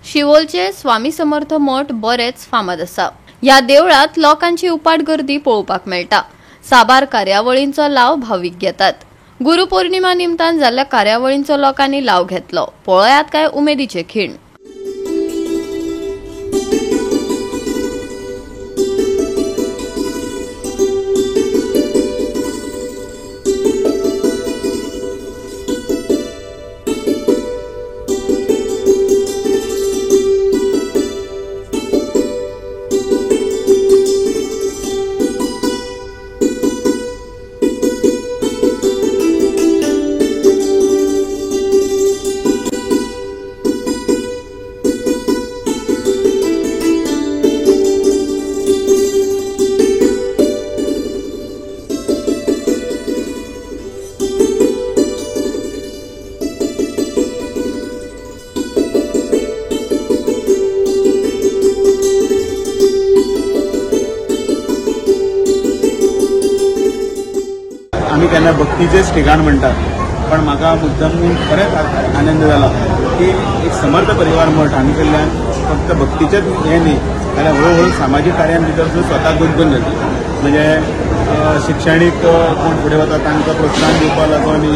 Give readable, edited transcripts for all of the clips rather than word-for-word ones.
शिवोलचे स्वामी समर्थ मठ बरेच फामाद आसा। ह्या देवळात लोकांची उपाट गर्दी पळोवपाक मेळटा। साबार कार्यावळींचो लाव भाविक घेतात। गुरुपौर्णिमा निमतान जाल्ल्या कार्यावळींचो लोकांनी लाव घेतलो। पळयात काय उमेदीचे खीण। आम्ही त्यांना भक्तीचेच ठिकाण म्हणतात, पण म्हाका मुद्दाम खरेंच आनंद जाला की एक समर्थ परिवार मठ हांगा कडल्यान फक्त भक्तीचेच हे न्ही, जाल्यार हळूहळू सामाजीक कार्यां भितर स्वता गुंतून जाली। म्हणजे शिक्षणीक कोण फुडें वता तांकां प्रोत्साहन दिवपा लागून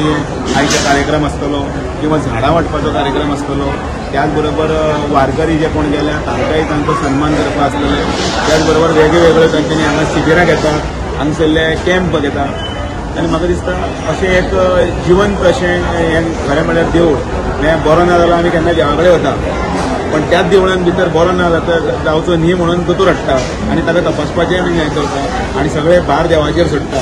आयचे कार्यक्रम आसतलो किंवा झाडां वांटपाचो कार्यक्रम आसतलो। त्याच बरोबर वारकरी जे कोण गेल्या तांकांय तांचो सन्मान करपा आसतले। त्याच बरोबर वेगवेगळ्यो तांच्यांनी हांगा शिबिरां घेतात, हांगसरले कॅम्प घेतात। आनी म्हाका दिसता अशें एक जिवंत अशें हें खरें म्हणल्यार देवूळ हें बरो ना जाल्यार आमी केन्ना देवा कडेन वता, पण त्याच देवळान भितर बरो ना जावचो न्ही म्हणून दोतोर हाडटा आनी ताका तपासपाचें आमी हें करता आनी सगळे भार देवाचेर सोडटा।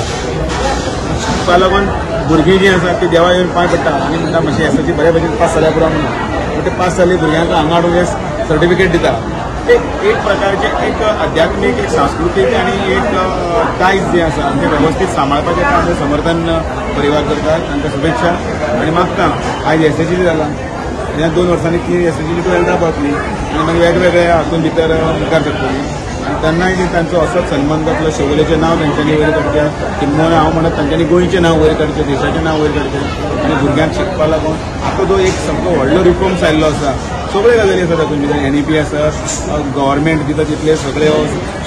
शिकपा लागून भुरगीं जीं आसात तीं देवा येवन पांय पडटा आनी म्हणटा मातशें एसएससी बरे भशेन पास जाल्या पुरो म्हणून, पण ते पास जाल्ले भुरग्यांक हांगा हाडून हे सर्टिफिकेट दिता। एक प्रकारचे एक आध्यात्मिक एक सांस्कृतिक आणि एक दायज जे आसा ते व्यवस्थित सांबाळपाचें काम समर्थन परिवार करतात। तांकां शुभेच्छा आनी मागता आयज एसएससी जाला, ह्या 2 वर्सांनी 3 एसएससी 12 पावतली आनी मागीर वेगवेगळे हातून भितर मुखार सरतली आनी तेन्नाय तांचो असोच सन्मान जातलो। शिवोलेचें नांव तांच्यांनी वयर काडचें, किंवा हांव म्हणत तांच्यांनी गोंयचें नांव वयर काडचें, देशाचें नांव वयर काडचें आनी भुरग्यांक शिकपा लागून आपलो जो एक सामको व्हडलो रिफॉर्म्स आयिल्लो आसा। सगळे गजाली आसात तातूंत भितर, NEP आसात, गव्हर्मेंट दिता तितले सगळे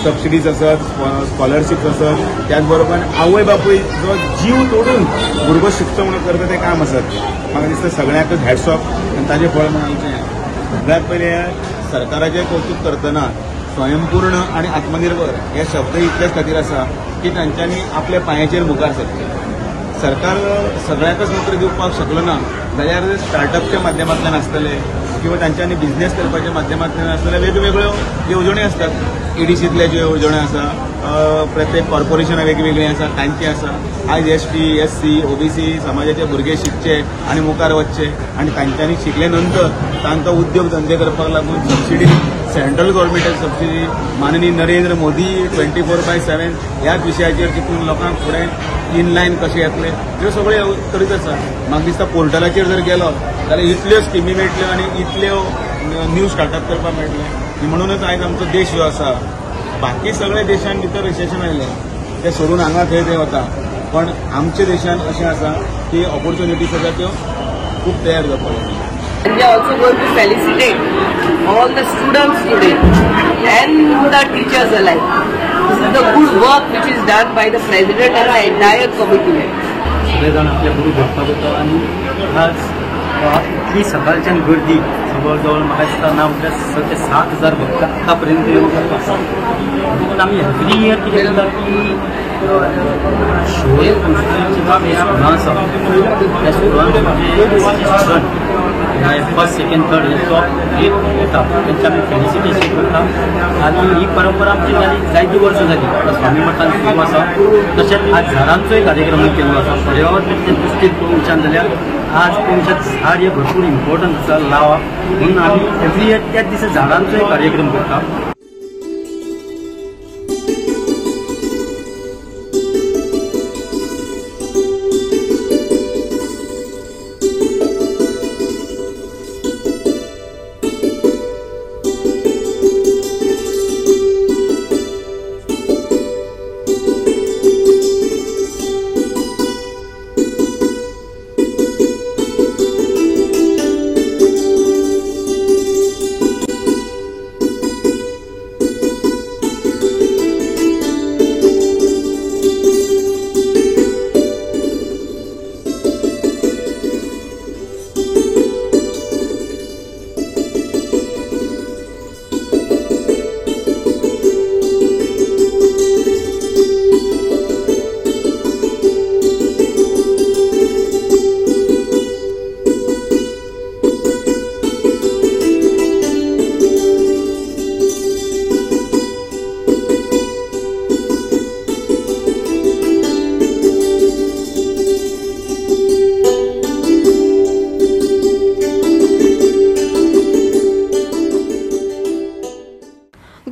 सबसिडीज आसात, स्कॉलरशिप्स आसात, त्याच बरोबर आवय बापूय जो जीव तोडून भुरगो शिकचो म्हणून करता तें काम आसात। म्हाका दिसता सगळ्यांकच हॅट्स ऑफ आनी ताजें फळ म्हणून आमचें। सगळ्यांत पयलें सरकाराचें कौतुक करतना स्वयंपूर्ण आणि आत्मनिर्भर हे शब्द इतलेच खातीर आसा की तांच्यांनी आपल्या पांयाचेर मुखार सरलें। सरकार सगळ्यांकच नोकरी दिवपाक शकलो ना जाल्यार स्टार्टअपच्या माध्यमांतल्यान आसतले किंवा तांच्यांनी बिझनेस करपाच्या माध्यमांतल्यान आसतले वेगवेगळ्यो येवजण्यो आसतात। EDCतले ज्यो येवजण्यो आसा, प्रत्येक कॉर्पोरेशनां वेगवेगळी आसा, तांची आसा। आयज ST SC OBC समाजाचे भुरगे शिकचे आनी मुखार वचचे आनी तांच्यांनी शिकले नंतर तांकां उद्योग धंदे करपाक लागून सबसिडी सेंट्रल गव्हर्मेंटाची सबसिडी माननीय नरेंद्र मोदी 24/7 ह्याच विशयाचेर चिंतून लोकांक फुडें इनलायन कशें येतले ह्यो सगळ्यो करीत आसा। म्हाका दिसता पोर्टलाचेर जर गेलो जाल्यार इतल्यो स्किमी मेळटल्यो आनी इतल्यो न्यू स्टार्टअप करपाक मेळटले। म्हणूनच आयज आमचो देश जो आसा, बाकी सगळ्या देशांत भितर रिसेशन आयलें तें सोडून हांगा थंय वता, पण आमच्या देशांत अशें आसा की ऑपॉर्च्युनिटीज आसा त्यो खूब तयार जावपाक लागल्या। And we are also going to felicitate all the students today and the teachers alike. This is the good work which is done by the president and the entire committee. सगळेजण आपल्या गुरु भक्ताक वता आनी आज इतली सकाळच्यान गर्दी जवळ म्हाका दिसता ना म्हटल्यार 7,000 भक्त आतां पर्यंत येवन आसा। देखून आमी एवरी इयर कितें करता की शिवोले कॉन्स्टिट्युएन्सीची स्कुलां आसा त्या स्कुलांत फर्स्ट सेकंड थर्ड हे टॉप येता तेंच्या आमी फेलिसिटेशन करता आनी ही परंपरा आमची जाली जायतीं वर्सां जाली। स्वामी मठान सुरू आसा, तशेंच आज झाडांचोय कार्यक्रम केल्लो आसा। पर्यावरणाचे दृश्टीन पळोवच्यान जाल्यार आज पळोवच्या झाड हे भरपूर इम्पॉर्टंट आसा लावप, म्हणून आमी एवरी इयर त्याच दिसा झाडांचोय कार्यक्रम करता।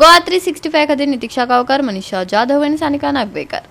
गोवा 365 खातीर नितीक्षा गांवकार, मनीषा जाधव आनी सानिका नागवेकर।